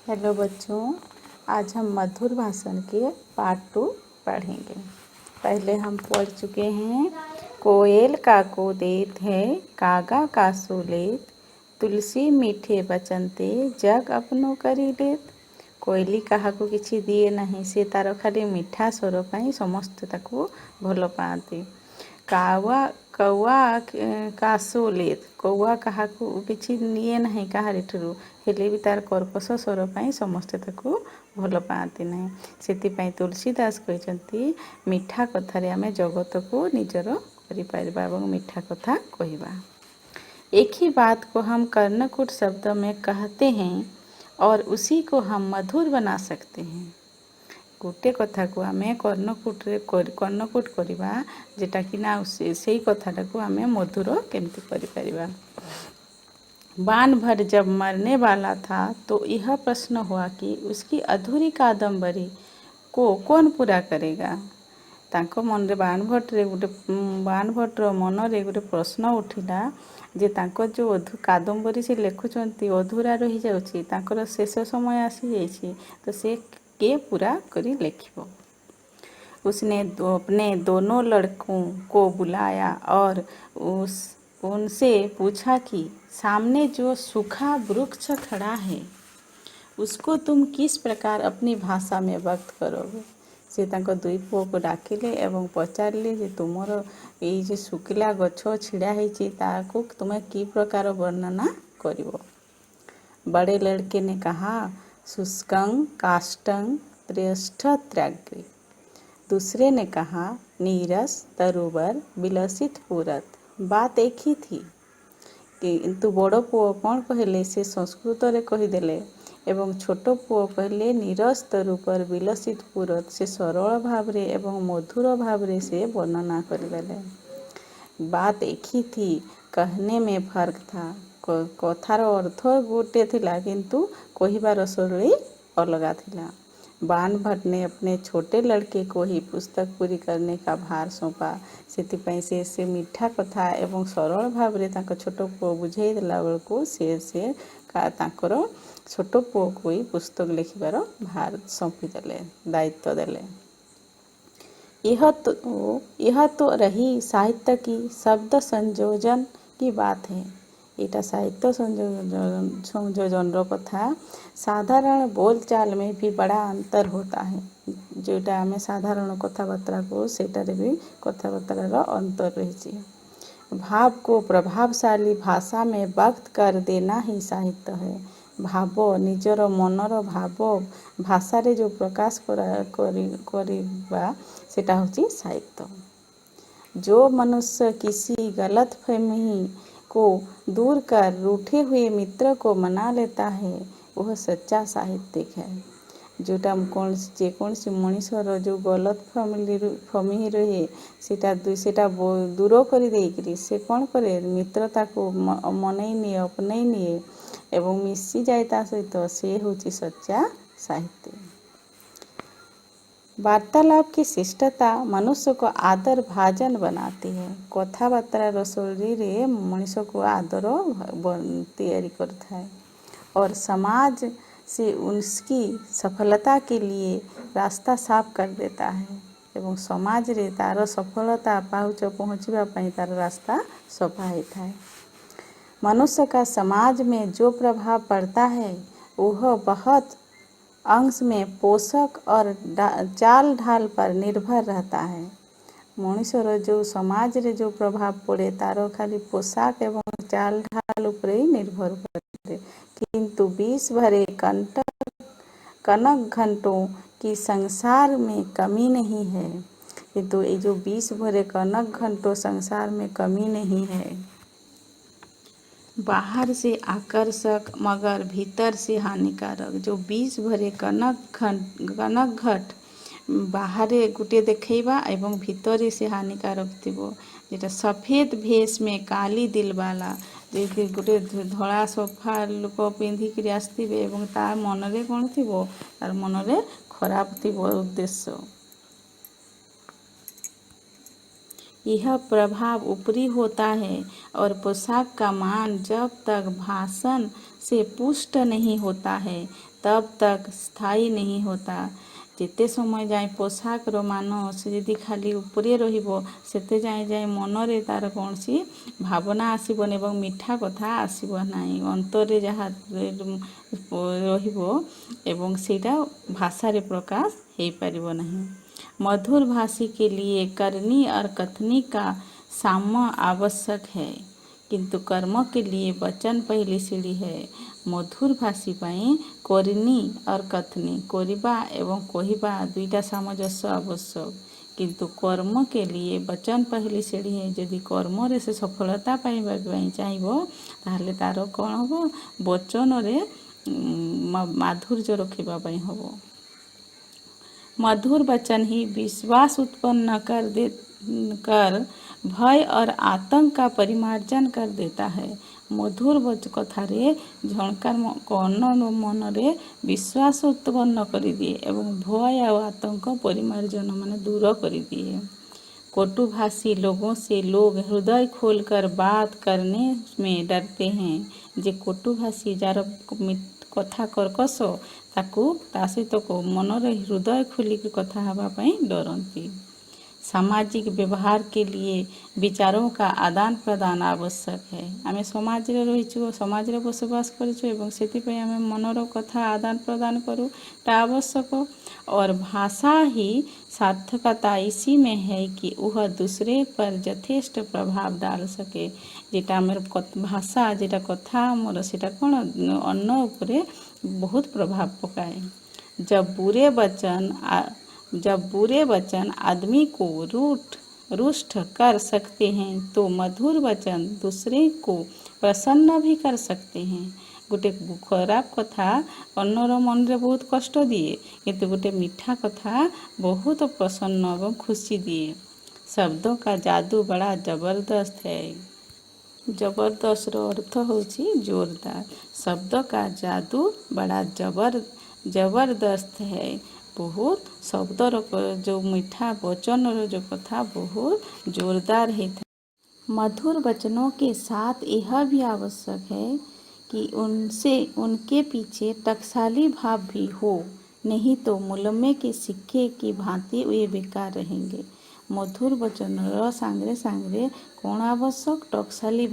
Hello बच्चों, आज हम मधुर भाषण के पार्ट 2 पढ़ेंगे। पहले हम पढ़ चुके हैं कोयल काको देत है कागा कासो लेत, तुलसी मीठे बचनते जग अपनो करी लेत। कोयली काहाକୁ କିଛି ଦିଏ ନାହିଁ, ସେ ତାର ଖାଲି ମିଠା ସ୍ୱର ପାଇଁ ସମସ୍ତେ ତାକୁ ଭଲ ପାଆନ୍ତି। କୌଆ କାଶୋ ଲେତ, କୌଆ କାହାକୁ କିଛି ନିଏ ନାହିଁ କାହାରିଠାରୁ, ହେଲେ ବି ତାର କର୍କଶ ସ୍ୱର ପାଇଁ ସମସ୍ତେ ତାକୁ ଭଲ ପାଆନ୍ତି ନାହିଁ। ସେଥିପାଇଁ ତୁଳସୀଦାସ କହିଛନ୍ତି ମିଠା କଥାରେ ଆମେ ଜଗତକୁ ନିଜର କରିପାରିବା ଏବଂ ମିଠା କଥା କହିବା। एक ही बात को हम कर्णकुट शब्द में कहते हैं और उसी को हम मधुर बना सकते हैं। गोटे कथा को आम कर्णकुट करवा जेटा कि ना से कथाटा को आम मधुर केमती करिपरिबा। बाण भट्ट जब मरने वाला था तो यह प्रश्न हुआ कि उसकी अधूरी कादम्बरी को कौन पूरा करेगा। तांको मन रे बाण भट्टर मन रे गोटे प्रश्न उठिला जे तांको जो कादम्बरी से लेखुचंती अधूरा रही जाउची, तांकर शेष समय आसी जाइछि, तो से के पूरा करी लेखिबो। उसने अपने दोनों लड़कों को बुलाया और उनसे पूछा कि सामने जो सूखा वृक्ष खड़ा है उसको तुम किस प्रकार अपनी भाषा में व्यक्त करोगे। से तांको दुई पुओ को डाकिले एवं पचारिले जे तुमर ये जो सुखिला गछ छिड़ा होइछि ताको तुम्हें कि प्रकार वर्णना करिवो। बड़े लड़के ने कहा शुष्कं काष्ठं त्र्यष्ठत्राग्रे। दूसरे ने कहा नीरस तरुवर विलसित पूरत। बात एक ही थी, किंतु बड़ पुओ कौन कहले से संस्कृत रे कहीदेले एवं छोट पुओ कहले नीरस तरुपर विलसित पूरत, से सरल भाव रे एवं मधुर भाव रे से वर्णना करदेले। बात एक ही थी, कहने में फर्क था। कथार अर्थ गोटे थिला किंतु कहिबार शैली अलगा थिला। बाण भट्ट ने अपने छोटे लड़के को ही पुस्तक पूरी करने का भार सौंपा। सेतिपई से मीठा कथा एवं सरल भाव रे तांको छोट पुओ बुझेई देला बेलको से तांकर छोट पुओ को ही पुस्तक लिखिबार भार सौंपी देले, दायित्व देले। यह तो रही साहित्य की शब्द संयोजन की बात है। एटा साहित्य संयोजन कथा। साधारण बोलचाल में भी बड़ा अंतर होता है। जोटा आम साधारण कथबार्ता को सेटारे भी कथबार्तार अंतर रही। भाव को प्रभावशाली भाषा में व्यक्त कर देना ही साहित्य है। भाव निजर मनर भाव भाषा रे जो प्रकाश करिबा सेटा होची साहित्य। जो मनुष्य किसी गलतफहमी को दूर कर रूठे हुए मित्र को मना लेता है वह सच्चा साहित्यिक है। जोटा जेकोसी मनीषर जो गलतफहमी रहे सेटा दूर कर देकरी से कौन करे मित्रता को मनई निए अपनई निए एवं मिसी जाए ता सहित से होची सच्चा साहित्य। वार्तालाप की शिष्टता मनुष्य को आदर भाजन बनाती है। कथबार्ता रसोली रे मनुष्य को आदर तैयारी करता है और समाज से उसकी सफलता के लिए रास्ता साफ कर देता है एवं समाज रे तार सफलता पाहुच पहुँचवा पाई तार रास्ता सफा होता है। मनुष्य का समाज में जो प्रभाव पड़ता है वह बहुत अंश में पोषक और चाल ढाल पर निर्भर रहता है। मनुष्यर जो समाज रे जो प्रभाव पड़े तार खाली पोशाक एवं चाल ढाल उपर ही निर्भर करे, किंतु 20 भरे कनक घंटों की संसार में कमी नहीं है। किंतु ये जो 20 भरे कनक घंटों संसार में कमी नहीं है। बाहर से आकर्षक मगर भीतर से हानिकारक। जो 20 भरे कनक घट बाहर गोटे देखा एवं भीतर से हानिकारक थी। जेटा सफेद भेष में काली दिल वाला गोटे धड़ा सफा लोक पिंधिक आसवे एवं तार मनरे कौन थी तार मनरे खराब थी उद्देश्य। यह प्रभाव ऊपरी होता है और पोशाक का मान जब तक भाषण से पुष्ट नहीं होता है तब तक स्थायी नहीं होता। ଯେତେ ସମୟ ଯାଏ ପୋଷାକର ମାନ ସେ ଯଦି ଖାଲି ଉପରେ ରହିବ ସେତେ ଯାଏ ମନରେ ତା'ର କୌଣସି ଭାବନା ଆସିବନି ଏବଂ ମିଠା କଥା ଆସିବ ନାହିଁ। ଅନ୍ତରରେ ଯାହା ରହିବ ଏବଂ ସେଇଟା ଭାଷାରେ ପ୍ରକାଶ ହେଇପାରିବ ନାହିଁ। मधुर भाषी के लिए करनी और कथनी का साम्य आवश्यक है, किंतु कर्म के लिए वचन पहली सीढ़ी है। मधुर भाषी पाई करनी और कथनी करिबा एवं कहिबा दुईटा सामंजस्य आवश्यक, किंतु कर्म के लिए वचन पहली सीढ़ी है। यदि कर्म रे से सफलता पाइबा चाहिए ताहले तार कौन हम वचन रे माधुर्य रखिबा पई हबो। मधुर वचन ही विश्वास उत्पन्न कर भय और आतंक का परिमार्जन कर देता है। मधुर कथारे झणकार मन रे विश्वास उत्पन्न कर दिए एवं भय और आतंक परिमार्जन माने दूर कर दिए। कटुभाषी लोगों से लोग हृदय खोलकर बात करने में डरते हैं। जे कटुभाषी जार कथा कर्कश ताकू ता सहित मनरे हृदय खोलिक कथा हवा पाई डरती। सामाजिक व्यवहार के लिए विचारों का आदान प्रदान आवश्यक है। आमे समाज रे रहिछु, समाज रे बसवास करिछु एवं सेति पे आमे मनर कथा आदान प्रदान करू ता आवश्यक। और भाषा ही सार्थकता इसी में है कि वह दूसरे पर यथेष्ट प्रभाव डाल सके। जेटा आम भाषा जेटा कथा मोर सेटा कौन अन्न उपरे बहुत प्रभाव पकाए। जब बुरे वचन आदमी को रुष्ट कर सकते हैं तो मधुर वचन दूसरे को प्रसन्न भी कर सकते हैं। गोटे खराब कथा अन्नर मन रे बहुत कष्ट दिए, किंतु गोटे मीठा कथा बहुत प्रसन्न एवं खुशी दिए। शब्दों का जादू बड़ा जबरदस्त है। जबरदस्त रो अर्थ होची जोरदार। शब्द का जादू बड़ा जबरदस्त है। बहुत शब्दर जो मीठा वचन जो कथा बहुत जोरदार है। मधुर वचनों के साथ यह भी आवश्यक है कि उनके पीछे टकसाली भाव भी हो, नहीं तो मुलम्मे के सिक्के की भांति वे बेकार रहेंगे। मधुर वचन सांगरे सांगरे कौन आवश्यक टकसाली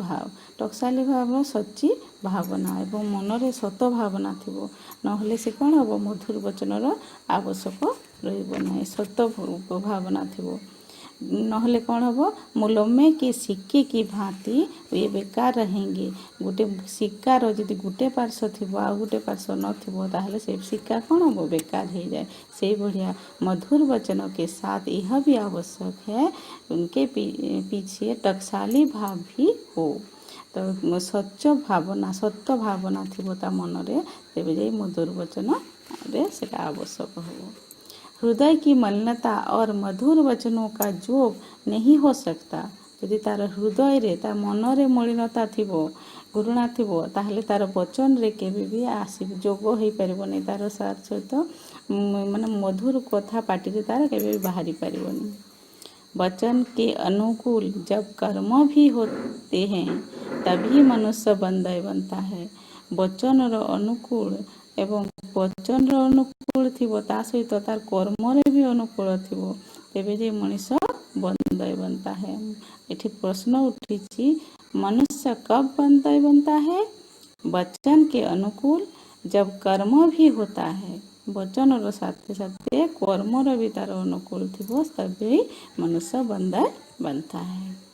भाव सच्ची भावना एवं मनरे सत भावना थिबो, नहले से कौन हम मधुर वचनर आवश्यक रहिबो नाही। सत भावना थिबो नहले कौन हम मुलम्मे के सिक्के की भांति ये बेकार रहेंगे। गोटे सिक्कार यदि गोटे पार्श्व थिबो आ गोटे पार्श्व न थिबो ताहले से सिक्का कौन हम बेकार हो जाए। से बढ़िया मधुर वचनों के साथ यह भी आवश्यक है उनके पीछे टकसाली भाव भी हो। तो सच्च भावना सत्य भावना थिबो ता मन रे तेबे जाई मधुर वचन रे सेटा आवश्यक हो। हृदय की मलिनता और मधुर वचनों का जोग नहीं हो सकता। यदि तार हृदय रे तार मन रे मलिनता थिबो घृणा थिबो ताहले तार वचन रे केबे भी आसी जोग होई परिबोनी। तार साथ सहित माने मधुर कथा पाटी रे तार केबे भी बाहरी परिबोनी। वचन के अनुकूल जब कर्म भी होते हैं तभी मनुष्य बंदय बनता है। वचन रो अनुकूल एवं वचन रो अनुकूल थिबो ता सहित तार कर्म रे भी अनुकूल थिबो तेबे जे मनुष्य बंदय बनता है। एठी प्रश्न उठिछि मनुष्य कब बंदय बनता है? वचन के अनुकूल जब कर्म भी होता है। वचन रो साथे साथे कर्म रो भी तार अनुकूल थिबो तबे मनुष्य बंदय बनता है।